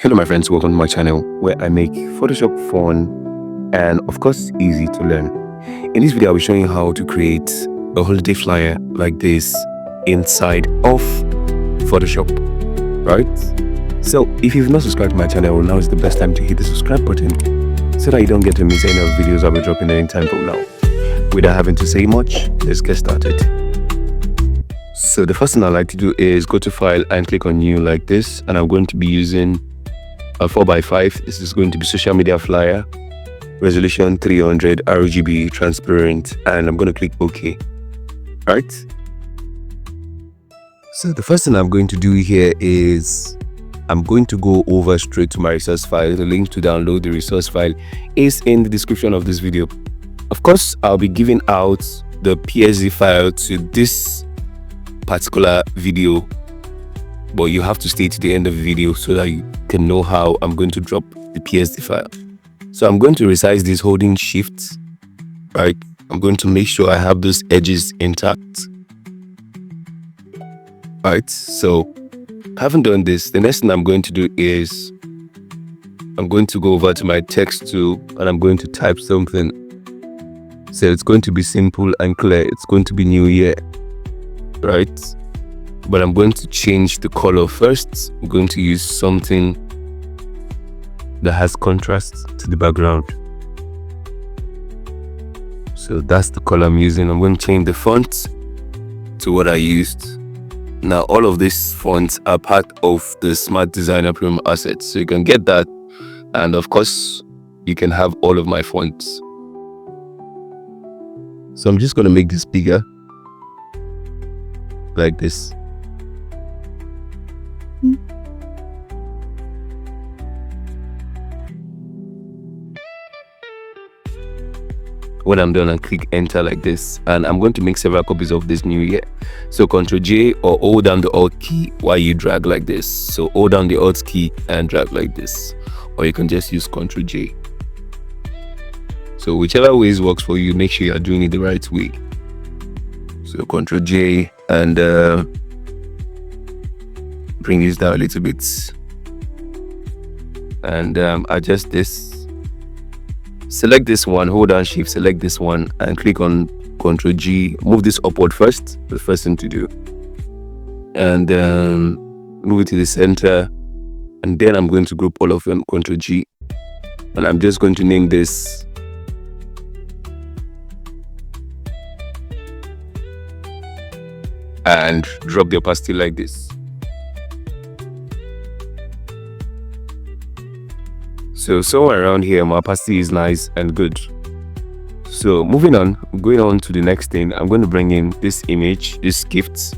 Hello my friends, welcome to my channel where I make Photoshop fun and of course easy to learn. In this video I'll be showing you how to create a holiday flyer like this inside of Photoshop, right? So if you've not subscribed to my channel, now is the best time to hit the subscribe button so that you don't get to miss any of the videos I'll be dropping anytime from now. Without having to say much, let's get started. So the first thing I like to do is go to file and click on new like this, and I'm going to be using a 4x5. This is going to be social media flyer, resolution 300, RGB, transparent, and I'm going to click OK. Alright. So the first thing I'm going to do here is I'm going to go over straight to my resource file. The link to download the resource file is in the description of this video. Of course, I'll be giving out the PSD file to this particular video, but you have to stay to the end of the video so that you can know how I'm going to drop the PSD file. So I'm going to resize this holding shift, right? I'm going to make sure I have those edges intact. Right, so having done this, the next thing I'm going to do is I'm going to go over to my text tool and I'm going to type something. So it's going to be simple and clear. It's going to be New Year, right? But I'm going to change the color first. I'm going to use something that has contrast to the background. So that's the color I'm using. I'm going to change the font to what I used. Now all of these fonts are part of the Smart Designer Premium assets, so you can get that, and of course you can have all of my fonts. So I'm just going to make this bigger like this. When I'm done, I click enter like this, and I'm going to make several copies of this New Year. So Ctrl J or hold down the Alt key while you drag like this. So hold down the Alt key and drag like this, or you can just use Ctrl J. So whichever ways works for you, make sure you're doing it the right way. So Ctrl J and bring this down a little bit, and adjust this. Select this one, hold down shift, select this one and click on Ctrl G. Move this upward first, the first thing to do, and move it to the center, and then I'm going to group all of them, Ctrl G, and I'm just going to name this and drop the opacity like this. So somewhere around here, my opacity is nice and good. So moving on, going on to the next thing, I'm going to bring in this image, this gift.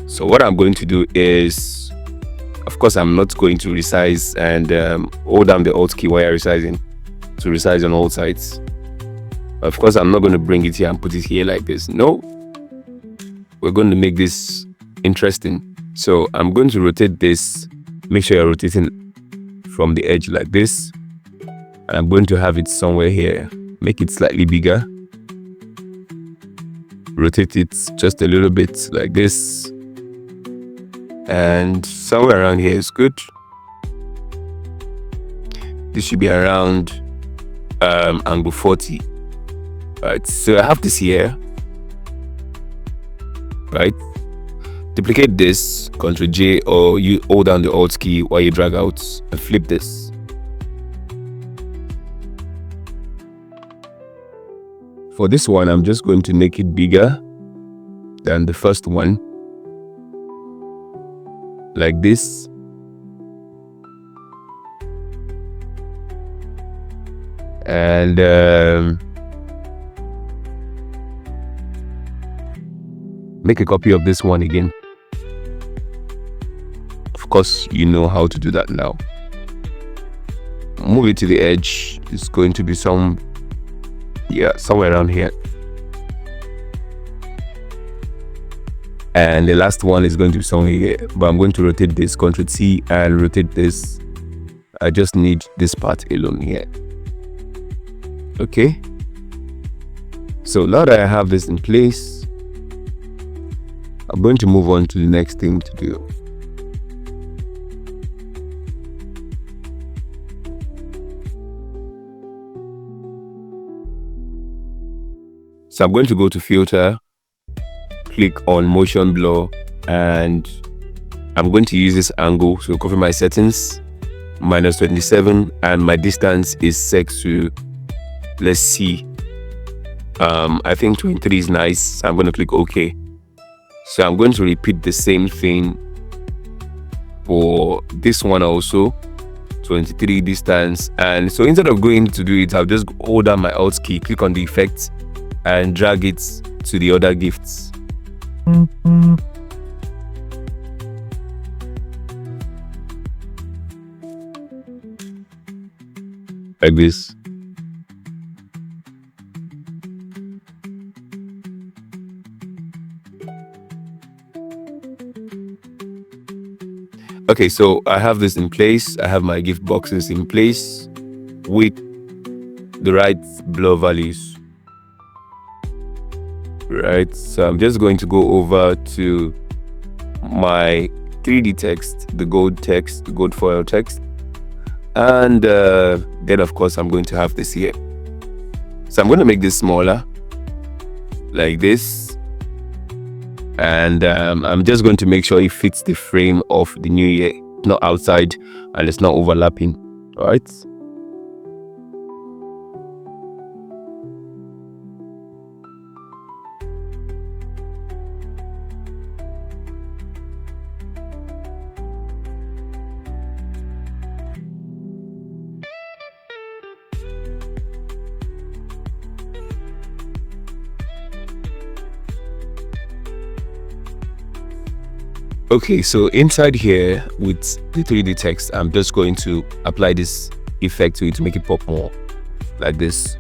So what I'm going to do is, of course, I'm not going to resize and hold down the Alt key while resizing to resize on all sides. Of course, I'm not going to bring it here and put it here like this. No, we're going to make this interesting. So I'm going to rotate this. Make sure you're rotating from the edge like this, and I'm going to have it somewhere here. Make it slightly bigger, rotate it just a little bit like this, and somewhere around here is good. This should be around angle 40. Right, so I have this here, right? Duplicate this, Ctrl J, or you hold down the Alt key while you drag out and flip this. For this one, I'm just going to make it bigger than the first one, like this. And make a copy of this one again. Of course, you know how to do that now. Move it to the edge. It's going to be somewhere around here. And the last one is going to be somewhere here. But I'm going to rotate this, Ctrl T, and rotate this. I just need this part alone here. Okay. So now that I have this in place, I'm going to move on to the next thing to do. So I'm going to go to filter, click on motion blur, and I'm going to use this angle. So copy my settings, -27, and my distance is set to, let's see, I think 23 is nice. So I'm going to click OK. So I'm going to repeat the same thing for this one also, 23 distance. And so instead of going to do it, I'll just hold down my Alt key, click on the effect, and drag it to the other gifts. Like this. Okay, so I have this in place. I have my gift boxes in place with the right blur values. Right, so I'm just going to go over to my 3D text, the gold text, the gold foil text, and then of course I'm going to have this here. So I'm going to make this smaller, like this, and I'm just going to make sure it fits the frame of the new year, not outside, and it's not overlapping. All right. Okay, so inside here with the 3D text, I'm just going to apply this effect to it to make it pop more, like this.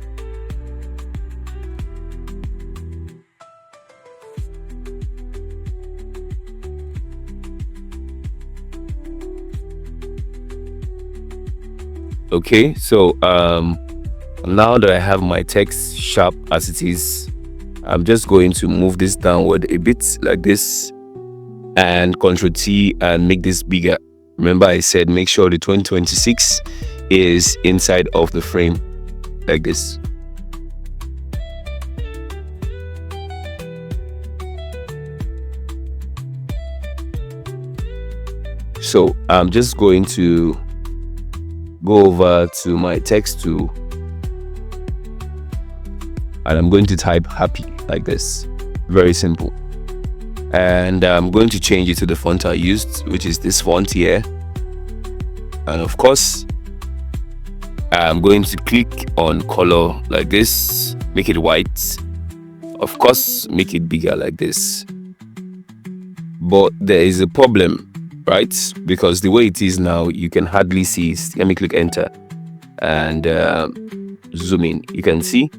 Okay, so now that I have my text sharp as it is, I'm just going to move this downward a bit, like this, and Ctrl T and make this bigger. Remember I said make sure the 2026 is inside of the frame, like this. So I'm just going to go over to my text tool, and I'm going to type happy, like this. Very simple. And I'm going to change it to the font I used, which is this font here. And of course I'm going to click on color, like this, make it white. Of course, make it bigger, like this. But there is a problem, right? Because the way it is now, you can hardly see it. Let me click enter and zoom in. You can see.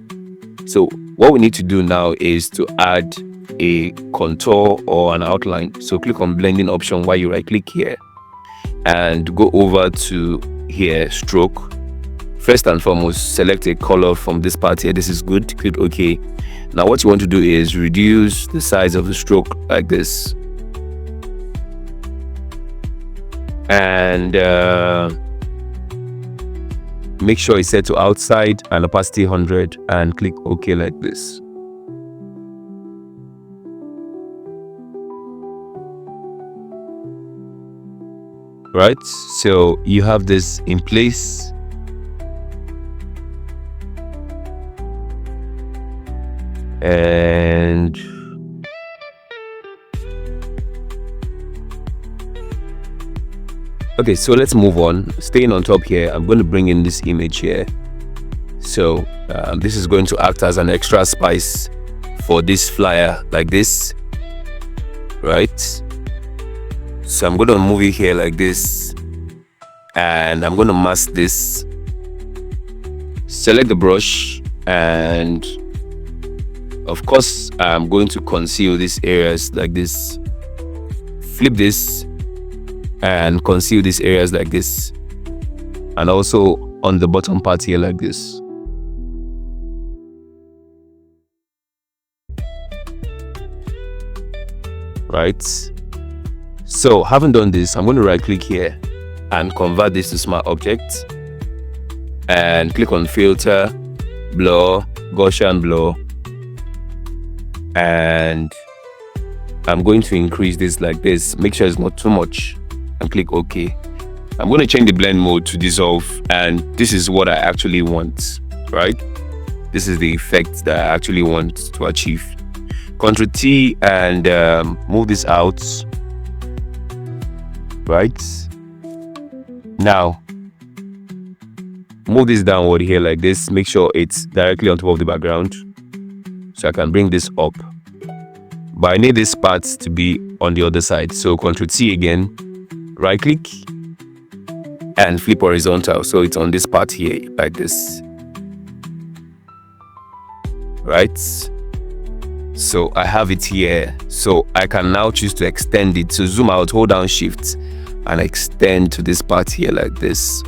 So what we need to do now is to add a contour or an outline. So click on blending option while you right click here and go over to here, stroke. First and foremost, select a color from this part here. This is good. Click OK. Now what you want to do is reduce the size of the stroke, like this, and make sure it's set to outside and opacity 100, and click OK, like this. Right, so you have this in place. And okay, so let's move on. Staying on top here, I'm going to bring in this image here. So this is going to act as an extra spice for this flyer, like this, right? So I'm going to move it here like this, and I'm going to mask this. Select the brush, and of course I'm going to conceal these areas like this. Flip this and conceal these areas like this, and also on the bottom part here, like this. Right, so having done this, I'm going to right click here and convert this to smart object, and click on filter, blur, Gaussian blur, and I'm going to increase this like this. Make sure it's not too much and click OK. I'm going to change the blend mode to dissolve, and this is what I actually want, right? This is the effect that I actually want to achieve. Ctrl T and move this out, right? Now move this downward here like this. Make sure it's directly on top of the background, so I can bring this up, but I need this part to be on the other side. So Ctrl T again, right click and flip horizontal, so it's on this part here like this, right? So I have it here, so I can now choose to extend it. So zoom out, hold down shift and extend to this part here like this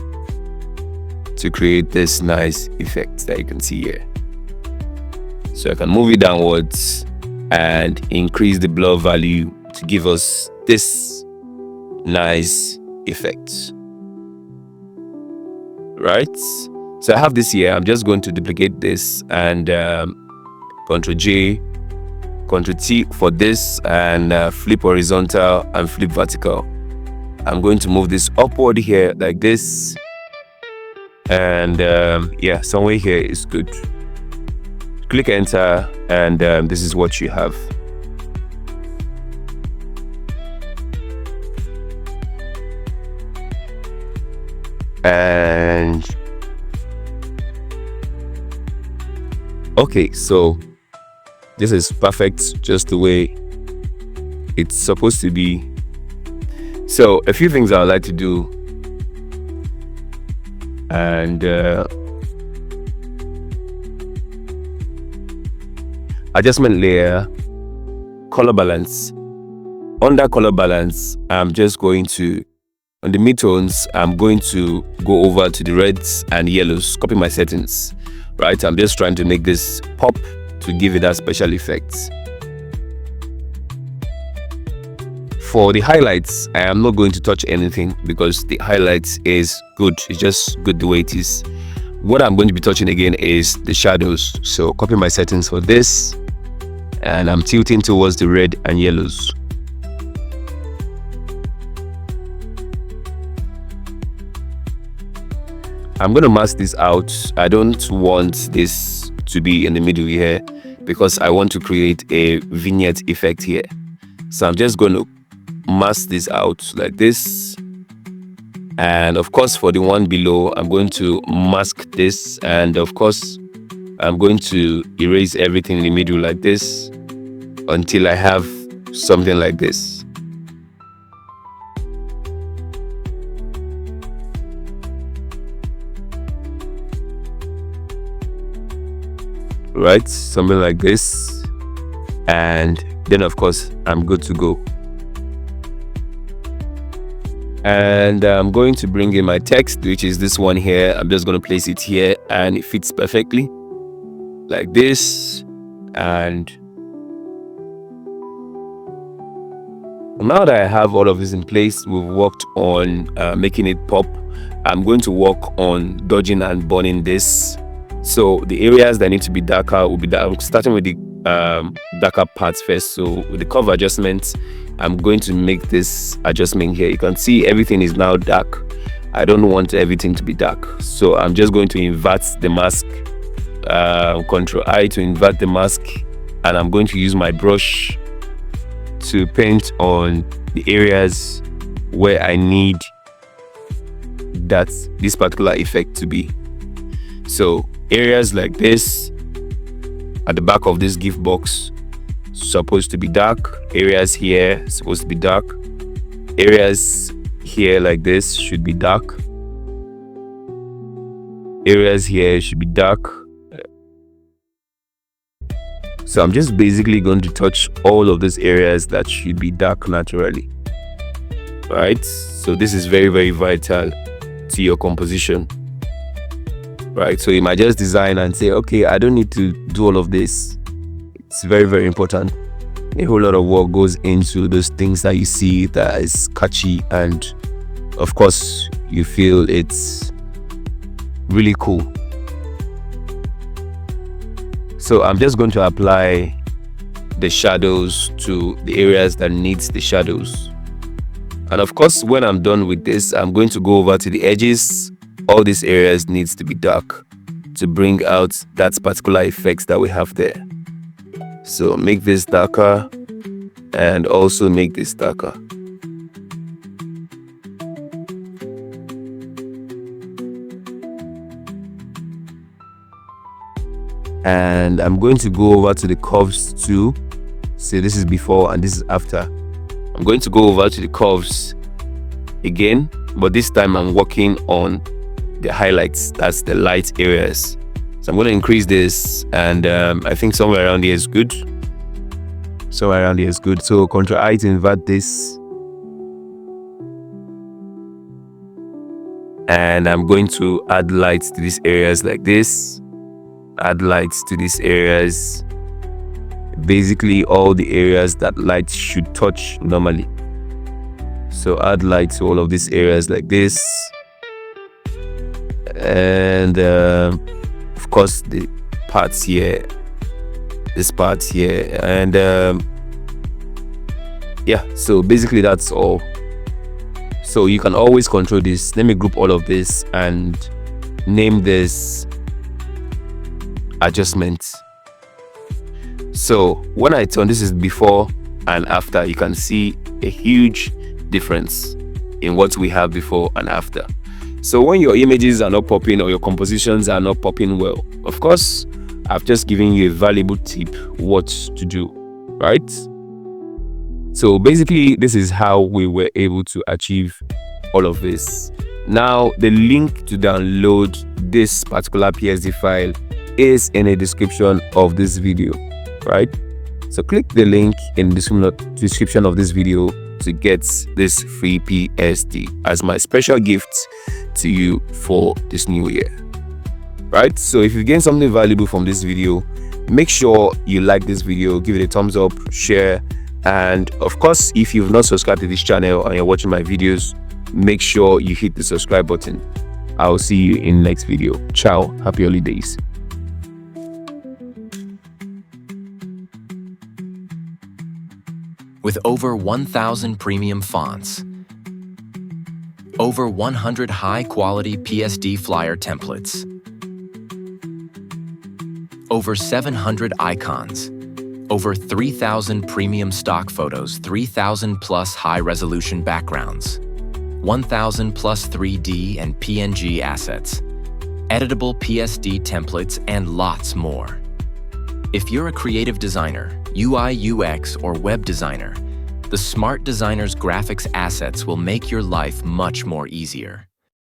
to create this nice effect that you can see here. So I can move it downwards and increase the blur value to give us this nice effect, right? So I have this here. I'm just going to duplicate this and Ctrl J, Ctrl T for this, and flip horizontal and flip vertical. I'm going to move this upward here like this, and yeah, somewhere here is good. Click enter, and this is what you have. And okay, so this is perfect, just the way it's supposed to be. So a few things I would like to do, and adjustment layer, color balance. Under color balance, I'm just going to, on the midtones, I'm going to go over to the reds and yellows, copy my settings, right? I'm just trying to make this pop to give it that special effect. For the highlights, I am not going to touch anything because the highlights is good. It's just good the way it is. What I'm going to be touching again is the shadows. So copy my settings for this, and I'm tilting towards the red and yellows. I'm going to mask this out. I don't want this to be in the middle here because I want to create a vignette effect here. So I'm just going to mask this out like this, and of course for the one below I'm going to mask this, and of course I'm going to erase everything in the middle like this until I have something like this. Right, something like this, and then of course I'm good to go. And I'm going to bring in my text, which is this one here. I'm just going to place it here, and it fits perfectly like this. And now that I have all of this in place, we've worked on making it pop. I'm going to work on dodging and burning this. So the areas that need to be darker will be dark, starting with the darker parts first. So with the cover adjustment, I'm going to make this adjustment here. You can see everything is now dark. I don't want everything to be dark, so I'm just going to invert the mask. Ctrl I to invert the mask, and I'm going to use my brush to paint on the areas where I need this particular effect to be. So areas like this at the back of this gift box supposed to be dark. Areas here supposed to be dark. Areas here like this should be dark. Areas here should be dark. So I'm just basically going to touch all of these areas that should be dark naturally. Right? So this is very, very vital to your composition. Right? So you might just design and say, okay, I don't need to do all of this. It's very, very important. A whole lot of work goes into those things that you see that is catchy, and of course you feel it's really cool. So I'm just going to apply the shadows to the areas that needs the shadows. And of course, when I'm done with this, I'm going to go over to the edges. All these areas needs to be dark to bring out that particular effects that we have there. So make this darker and also make this darker. And I'm going to go over to the curves too. So this is before and this is after. I'm going to go over to the curves again, but this time I'm working on the highlights. That's the light areas. So I'm going to increase this, and I think somewhere around here is good. Somewhere around here is good. So Ctrl-I to invert this. And I'm going to add lights to these areas like this. Add lights to these areas. Basically all the areas that light should touch normally. So add light to all of these areas like this. And of course the parts here, this part here, and yeah, so basically that's all. So you can always control this. Let me group all of this and name this adjustments. So when I turn, this is before and after. You can see a huge difference in what we have before and after. So when your images are not popping or your compositions are not popping well, of course I've just given you a valuable tip what to do, right? So basically this is how we were able to achieve all of this. Now the link to download this particular PSD file is in the description of this video, right? So click the link in the description of this video to get this free PSD as my special gift to you for this new year, right? So if you gain something valuable from this video, make sure you like this video, give it a thumbs up, share, and of course if you've not subscribed to this channel and you're watching my videos, make sure you hit the subscribe button. I'll see you in the next video. Ciao, happy holidays. With over 1,000 premium fonts, over 100 high-quality PSD flyer templates, over 700 icons, over 3,000 premium stock photos, 3,000 plus high-resolution backgrounds, 1,000 plus 3D and PNG assets, editable PSD templates, and lots more. If you're a creative designer, UI, UX, or web designer, the Smart Designer's graphics assets will make your life much more easier.